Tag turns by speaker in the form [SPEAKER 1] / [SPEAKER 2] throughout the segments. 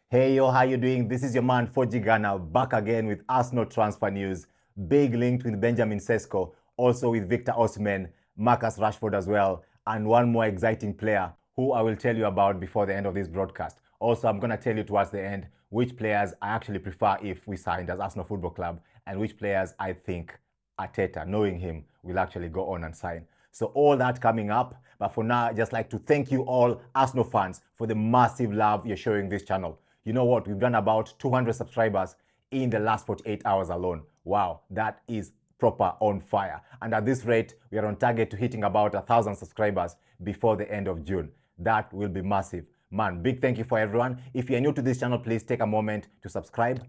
[SPEAKER 1] Hey yo, how you doing? This is your man Foji Ghana back again with Arsenal transfer news. Big link with Benjamin Sesko, also with Victor Osimhen, Marcus Rashford as well, and one more exciting player who I will tell you about before the end of this broadcast. Also, I'm going to tell you towards the end which players I actually prefer if we signed as Arsenal Football Club and which players I think Arteta, knowing him, will actually go on and sign. So all that coming up. But for now, I'd just like to thank you all Arsenal fans for the massive love you're showing this channel. You know what? We've done about 200 subscribers in the last 48 hours alone. Wow, that is proper on fire. And at this rate, we are on target to hitting about 1,000 subscribers before the end of June. That will be massive. Man, big thank you for everyone. If you're new to this channel, please take a moment to subscribe,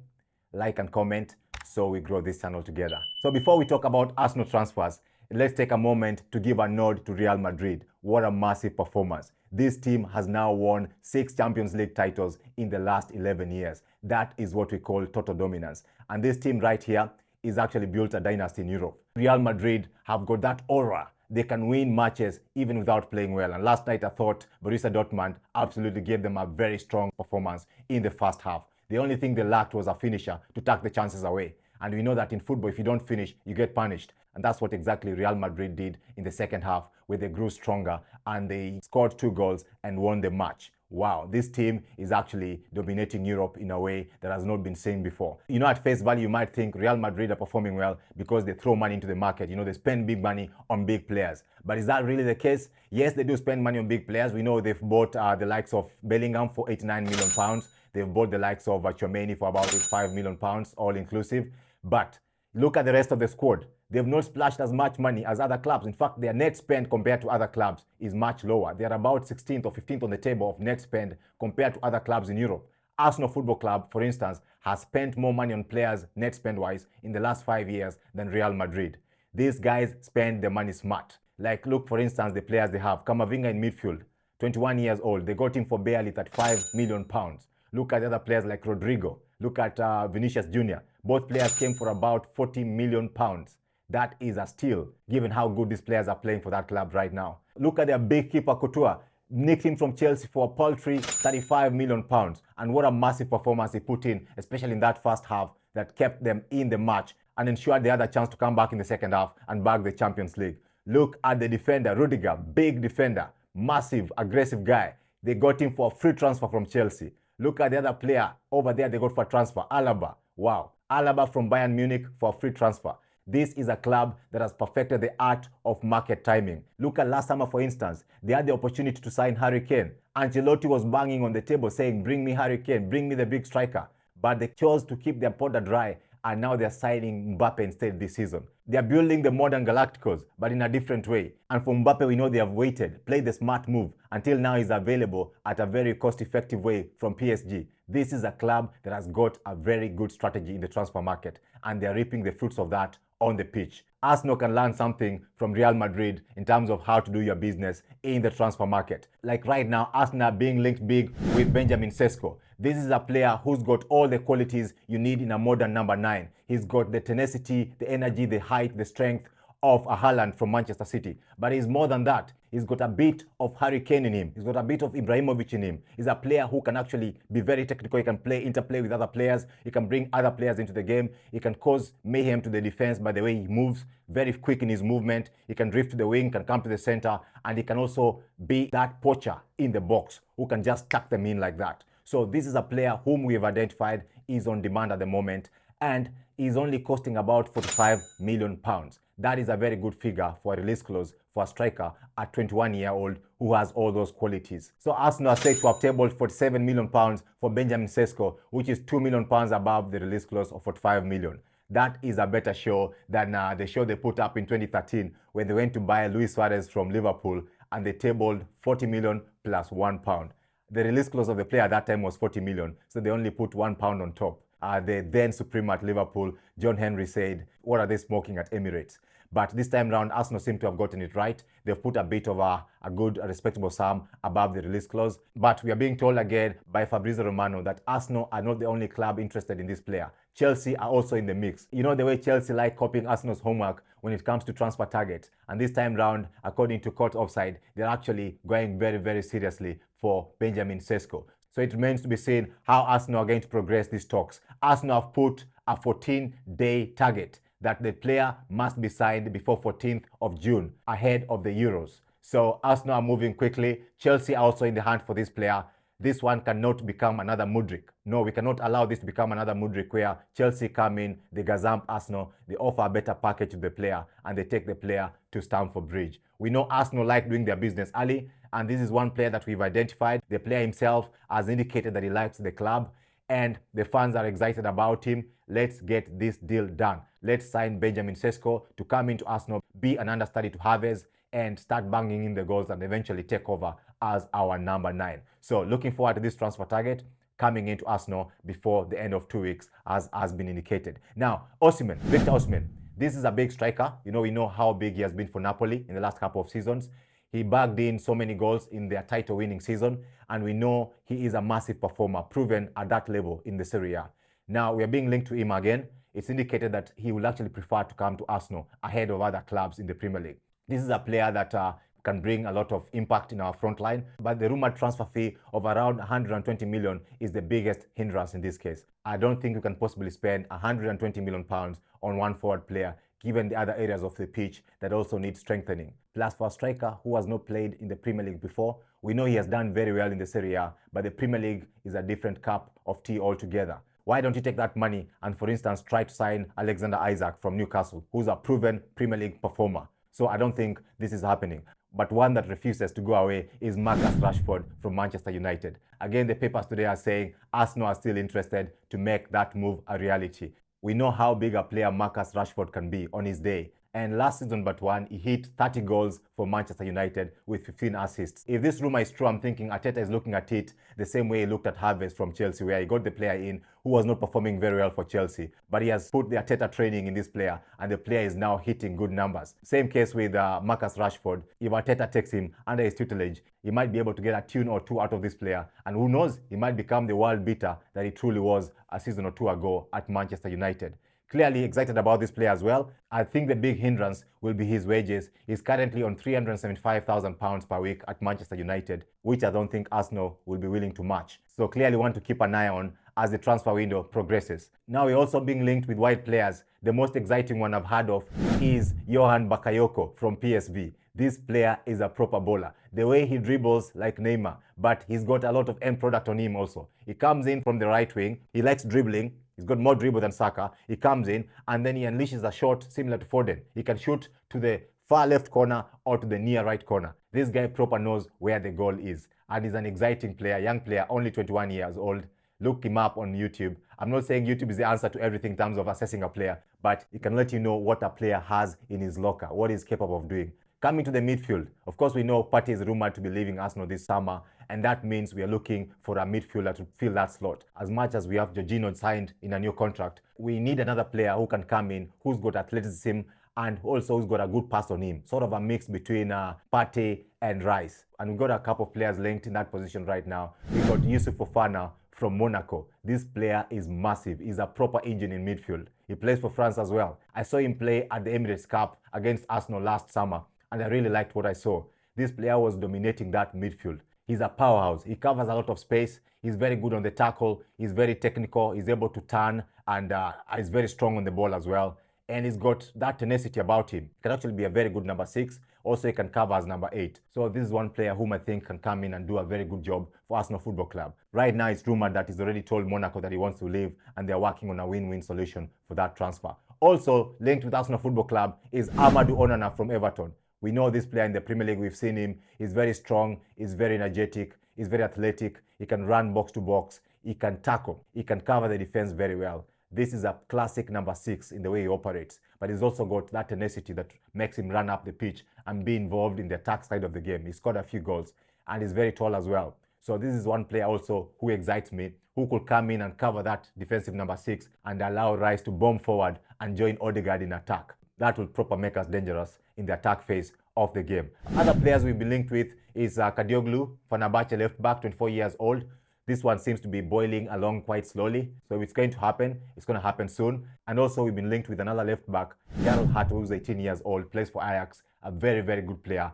[SPEAKER 1] like and comment so we grow this channel together. So before we talk about Arsenal transfers, let's take a moment to give a nod to Real Madrid. What a massive performance. This team has now won 6 Champions League titles in the last 11 years. That is what we call total dominance. And this team right here is actually built a dynasty in Europe. Real Madrid have got that aura. They can win matches even without playing well. And last night I thought Borussia Dortmund absolutely gave them a very strong performance in the first half. The only thing they lacked was a finisher to tuck the chances away. And we know that in football, if you don't finish, you get punished. And that's what exactly Real Madrid did in the second half, where they grew stronger and they scored 2 goals and won the match. Wow, this team is actually dominating Europe in a way that has not been seen before. You know, at face value, you might think Real Madrid are performing well because they throw money into the market. You know, they spend big money on big players. But is that really the case? Yes, they do spend money on big players. We know they've bought the likes of Bellingham for £89 million. They've bought the likes of Tchouaméni for about £85 million, all inclusive. But look at the rest of the squad. They've not splashed as much money as other clubs. In fact, their net spend compared to other clubs is much lower. They're about 16th or 15th on the table of net spend compared to other clubs in Europe. Arsenal Football Club, for instance, has spent more money on players net spend-wise in the last 5 years than Real Madrid. These guys spend their money smart. Like, look, for instance, the players they have. Camavinga in midfield, 21 years old. They got him for barely £35 million. Look at the other players like Rodrigo. Look at Vinicius Jr. Both players came for about £40 million. That is a steal, given how good these players are playing for that club right now. Look at their big keeper, Couture. Nicked him from Chelsea for a paltry £35 million. And what a massive performance he put in, especially in that first half, that kept them in the match and ensured they had a chance to come back in the second half and bag the Champions League. Look at the defender, Rudiger, big defender, massive, aggressive guy. They got him for a free transfer from Chelsea. Look at the other player over there they got for transfer, Alaba. Wow. Alaba from Bayern Munich for a free transfer. This is a club that has perfected the art of market timing. Look at last summer, for instance. They had the opportunity to sign Harry Kane. Ancelotti was banging on the table saying, bring me Harry Kane, bring me the big striker. But they chose to keep their powder dry, and now they're signing Mbappe instead this season. They're building the modern Galacticos, but in a different way. And for Mbappe, we know they have waited, played the smart move, until now he's available at a very cost-effective way from PSG. This is a club that has got a very good strategy in the transfer market, and they're reaping the fruits of that on the pitch. Arsenal can learn something from Real Madrid in terms of how to do your business in the transfer market. Like right now, Arsenal being linked big with Benjamin Sesko. This is a player who's got all the qualities you need in a modern number 9. He's got the tenacity, the energy, the height, the strength of a Haaland from Manchester City. But he's more than that. He's got a bit of Harry Kane in him. He's got a bit of Ibrahimovic in him. He's a player who can actually be very technical. He can interplay with other players. He can bring other players into the game. He can cause mayhem to the defense by the way he moves, very quick in his movement. He can drift to the wing, can come to the center, and he can also be that poacher in the box who can just tuck them in like that. So this is a player whom we have identified is on demand at the moment, and is only costing about £45 million. That is a very good figure for a release clause for a striker at 21-year-old who has all those qualities. So Arsenal are said to have tabled £47 million for Benjamin Sesko, which is £2 million above the release clause of £45 million. That is a better show than the show they put up in 2013 when they went to buy Luis Suarez from Liverpool and they tabled £40 million plus £1. The release clause of the player at that time was £40 million, so they only put £1 on top. The then supreme at Liverpool, John Henry, said, what are they smoking at Emirates? But this time round, Arsenal seem to have gotten it right. They've put a bit of a good, respectable sum above the release clause. But we are being told again by Fabrizio Romano that Arsenal are not the only club interested in this player. Chelsea are also in the mix. You know the way Chelsea like copying Arsenal's homework when it comes to transfer targets. And this time round, according to Court Offside, they're actually going very, very seriously for Benjamin Sesko. So it remains to be seen how Arsenal are going to progress these talks. Arsenal have put a 14-day target that the player must be signed before 14th of June, ahead of the Euros. So Arsenal are moving quickly. Chelsea are also in the hunt for this player. This one cannot become another Mudryk. No, we cannot allow this to become another Mudryk where Chelsea come in, they gazump Arsenal, they offer a better package to the player, and they take the player to Stamford Bridge. We know Arsenal like doing their business early, and this is one player that we've identified. The player himself has indicated that he likes the club, and the fans are excited about him. Let's get this deal done. Let's sign Benjamin Sesko to come into Arsenal, be an understudy to Havertz, and start banging in the goals and eventually take over as our number 9. So looking forward to this transfer target coming into Arsenal before the end of 2 weeks, as has been indicated. Now, Osimhen, Victor Osimhen. This is a big striker. We know how big he has been for Napoli in the last couple of seasons. He bagged in so many goals in their title-winning season, and we know he is a massive performer, proven at that level in the Serie A. Now, we are being linked to him again. It's indicated that he will actually prefer to come to Arsenal ahead of other clubs in the Premier League. This is a player that can bring a lot of impact in our front line, but the rumored transfer fee of around 120 million is the biggest hindrance in this case. I don't think we can possibly spend 120 million pounds on one forward player, given the other areas of the pitch that also need strengthening. Plus, for a striker who has not played in the Premier League before, we know he has done very well in the Serie A, but the Premier League is a different cup of tea altogether. Why don't you take that money and, for instance, try to sign Alexander Isak from Newcastle, who's a proven Premier League performer? So I don't think this is happening. But one that refuses to go away is Marcus Rashford from Manchester United. Again, the papers today are saying Arsenal are still interested to make that move a reality. We know how big a player Marcus Rashford can be on his day. And last season but one, he hit 30 goals for Manchester United with 15 assists. If this rumor is true, I'm thinking Arteta is looking at it the same way he looked at Havertz from Chelsea, where he got the player in who was not performing very well for Chelsea. But he has put the Arteta training in this player, and the player is now hitting good numbers. Same case with Marcus Rashford. If Arteta takes him under his tutelage, he might be able to get a tune or two out of this player. And who knows, he might become the world beater that he truly was a season or two ago at Manchester United. Clearly excited about this player as well. I think the big hindrance will be his wages. He's currently on £375,000 per week at Manchester United, which I don't think Arsenal will be willing to match. So clearly want to keep an eye on as the transfer window progresses. Now we're also being linked with wide players. The most exciting one I've heard of is Johan Bakayoko from PSV. This player is a proper bowler. The way he dribbles like Neymar, but he's got a lot of end product on him also. He comes in from the right wing. He likes dribbling. He's got more dribble than Saka. He comes in and then he unleashes a shot similar to Foden. He can shoot to the far left corner or to the near right corner. This guy proper knows where the goal is. And he's an exciting player, young player, only 21 years old. Look him up on YouTube. I'm not saying YouTube is the answer to everything in terms of assessing a player, but it can let you know what a player has in his locker, what he's capable of doing. Coming to the midfield, of course, we know Partey is rumored to be leaving Arsenal this summer, and that means we are looking for a midfielder to fill that slot. As much as we have Jorginho signed in a new contract, we need another player who can come in, who's got athleticism, and also who's got a good pass on him. Sort of a mix between Partey and Rice. And we've got a couple of players linked in that position right now. We've got Youssouf Fofana from Monaco. This player is massive. He's a proper engine in midfield. He plays for France as well. I saw him play at the Emirates Cup against Arsenal last summer, and I really liked what I saw. This player was dominating that midfield. He's a powerhouse. He covers a lot of space. He's very good on the tackle. He's very technical. He's able to turn, and he's very strong on the ball as well. And he's got that tenacity about him. He can actually be a very good number 6. Also, he can cover as number 8. So this is one player whom I think can come in and do a very good job for Arsenal Football Club. Right now, it's rumored that he's already told Monaco that he wants to leave, and they're working on a win-win solution for that transfer. Also linked with Arsenal Football Club is Amadou Onana from Everton. We know this player in the Premier League. We've seen him. He's very strong. He's very energetic. He's very athletic. He can run box to box. He can tackle. He can cover the defense very well. This is a classic number 6 in the way he operates, but he's also got that tenacity that makes him run up the pitch and be involved in the attack side of the game. He scored a few goals, and he's very tall as well. So this is one player also who excites me, who could come in and cover that defensive number 6 and allow Rice to bomb forward and join Odegaard in attack. That will proper make us dangerous in the attack phase of the game. Other players we've been linked with is Kadioğlu, Fenerbahce left back, 24 years old. This one seems to be boiling along quite slowly. So if it's going to happen, it's going to happen soon. And also we've been linked with another left back, Jorrel Hato, who's 18 years old, plays for Ajax, a very, very good player.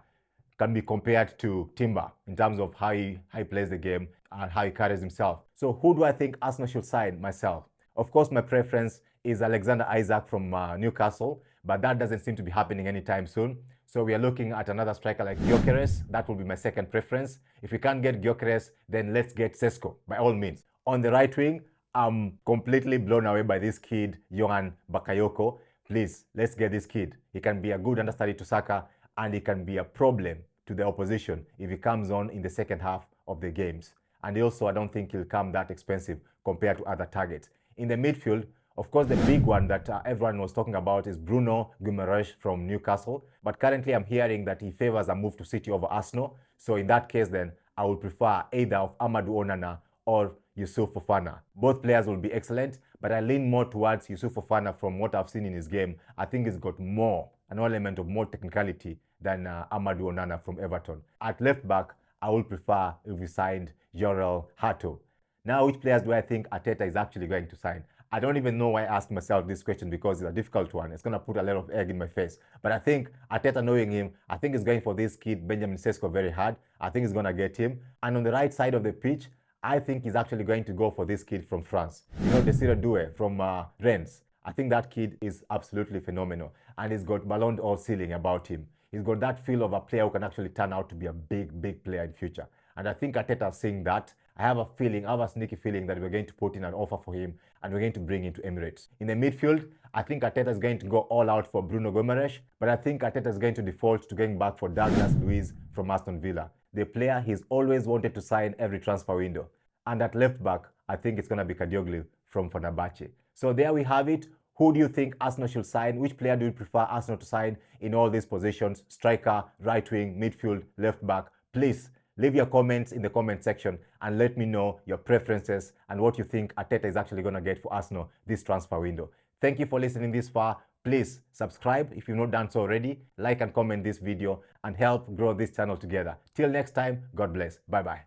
[SPEAKER 1] Can be compared to Timber in terms of how he plays the game. and how he carries himself. So who do I think Arsenal should sign? Myself. Of course, my preference is Alexander Isak from Newcastle, but that doesn't seem to be happening anytime soon. So we are looking at another striker like Gyökeres. That will be my second preference. If we can't get Gyökeres, then let's get Sesko, by all means. On the right wing, I'm completely blown away by this kid, Johan Bakayoko. Please, let's get this kid. He can be a good understudy to Saka, and he can be a problem to the opposition if he comes on in the second half of the games. And also, I don't think he'll come that expensive compared to other targets. In the midfield, of course, the big one that everyone was talking about is Bruno Guimaraes from Newcastle. But currently, I'm hearing that he favors a move to City over Arsenal. So in that case, then, I would prefer either of Amadou Onana or Youssouf Fofana. Both players will be excellent, but I lean more towards Youssouf Fofana from what I've seen in his game. I think he's got an element of more technicality than Amadou Onana from Everton. At left back, I would prefer if we signed Jorrel Hato. Now, which players do I think Arteta is actually going to sign? I don't even know why I asked myself this question because it's a difficult one. It's going to put a lot of egg in my face. But I think Arteta, knowing him, I think he's going for this kid, Benjamin Sesko, very hard. I think he's going to get him. And on the right side of the pitch, I think he's actually going to go for this kid from France. You know, Désiré Doué from Rennes. I think that kid is absolutely phenomenal. And he's got Ballon d'Or ceiling about him. He's got that feel of a player who can actually turn out to be a big player in future. And I think Arteta is seeing that. I have a sneaky feeling that we're going to put in an offer for him and we're going to bring him to Emirates. In the midfield, I think Arteta is going to go all out for Bruno Guimaraes, but I think Arteta is going to default to going back for Douglas Luiz from Aston Villa, the player he's always wanted to sign every transfer window. And at left back, I think it's going to be Kadioğlu from Fenerbahce. So there we have it. Who do you think Arsenal should sign? Which player do you prefer Arsenal to sign in all these positions? Striker, right wing, midfield, left back. Please leave your comments in the comment section and let me know your preferences and what you think Arteta is actually going to get for Arsenal this transfer window. Thank you for listening this far. Please subscribe if you've not done so already. Like and comment this video and help grow this channel together. Till next time, God bless. Bye-bye.